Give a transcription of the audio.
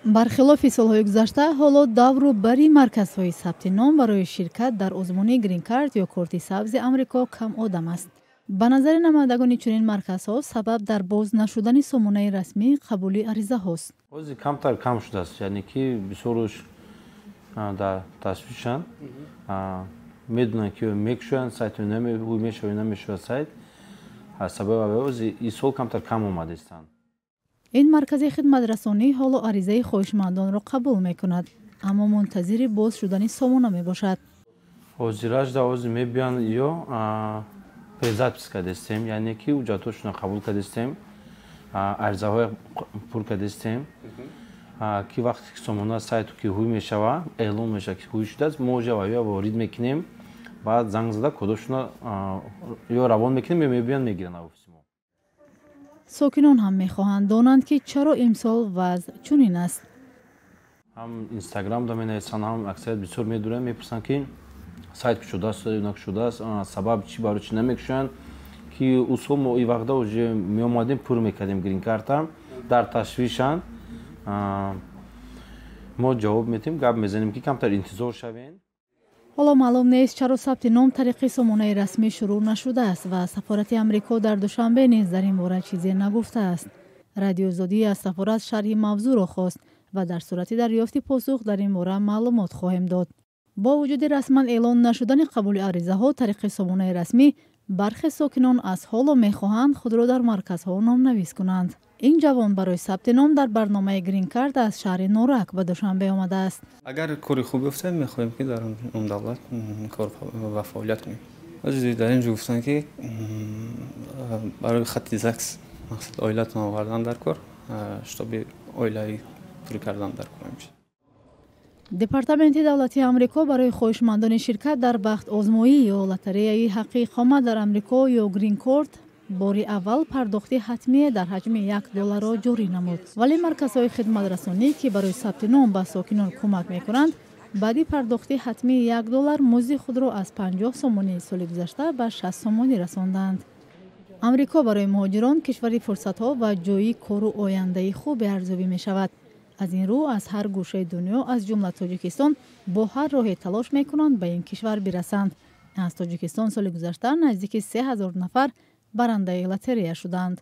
бархилофи солҳои гузашта ҳоло давру бари марказҳои сабти ном барои ширкат дар озмуни грин кард ё корти сабзи амрико кам одам аст. ба назари намоядагони чунин марказҳо сабаб дар боз нашудани сомонаи расмии қабули аризаҳост. Ози камтар кам шудааст, яъне ки бисёрош дар ташвишанд, медонанд ки мекушоянд сайти мешавад намешавад сайт, сабаби ози ин сол камтар кам омадастанд. ин маркази хидматрасонӣ ҳоло аризаи хоҳишмандонро қабул мекунад, аммо мунтазири боз шудани сомона мебошад. Ҳозиражда ози мебиёнд ё презапис кардастем, яъне ки ҳуҷҷатҳошонро қабул кардастем, аризаҳои пур кардастем, ки вақте ки сомона сайту ки ҳуй мешавад, эълон мешавад ки ҳуй шудааст, мо ҷавабиро ворид мекунем, баъд занг зада кодошонро ё равон мекунем ё мебиёнд мегиранд офиси мо. сокинон ҳам мехоҳанд донанд ки чаро имсол вазъ чунин аст. ҳам инстаграмда менависанд, ҳам аксарият бисёр медуранд, мепурсанд ки сайт кушодааст ё накушодааст, сабаб чӣ барои чӣ намекушоянд, ки усол мо ин вақта уже меомадем пур мекардем грин карта, дар ташвишанд. мо ҷавоб медиҳем, гап мезанем ки камтар интизор шавем. ҳоло маълум нест чаро сабти ном тариқи сомонаи расмӣ шурӯъ нашудааст ва сафорати амрико дар душанбе низ дар ин бора чизе нагуфтааст. Радиои Озодӣ аз сафорат шарҳи мавзӯъро хост ва дар сурати дарёфти посух дар ин бора маълумот хоҳем дод. бо вуҷуди расман эълон нашудани қабули аризаҳо тариқи сомонаи расмӣ, бархе сокинон аз ҳоло мехоҳанд худро дар марказҳо номнавис кунанд. ин ҷавон барои сабти ном дар барномаи грин кард аз шаҳри норак ба душанбе омадааст. агар кори хуби уфтад мехоҳем ки дар он давлат кор ва фаъолият кунем. дар инҷо гуфтанд ки барои хатти ЗАГС мақсад оилатон овардан дар кор, штоби оилаи пур кардан дар кор мешавад. департаменти давлатии амрико барои хоҳишмандони ширкат дар бахтозмоӣ ё лотареяи ҳаққи иқомат дар амрико ё грин корд бори аввал пардохти ҳатмие дар ҳаҷми $1 ҷорӣ намуд. вале марказҳои хидматрасонӣ ки барои сабти ном ба сокинон кӯмак мекунанд, баъди пардохти ҳатмии $1 музди худро аз 50 сомонии соли гузашта ба 60 сомонӣ расонданд. амрико барои муҳоҷирон кишвари фурсатҳо ва ҷойи кору ояндаи хубе арзёбӣ мешавад. аз ин рӯ аз ҳар гӯшаи дунё аз ҷумла тоҷикистон бо ҳар роҳе талош мекунанд ба ин кишвар бирасанд. аз тоҷикистон соли гузашта наздики 3000 нафар барандаи лотерея шуданд.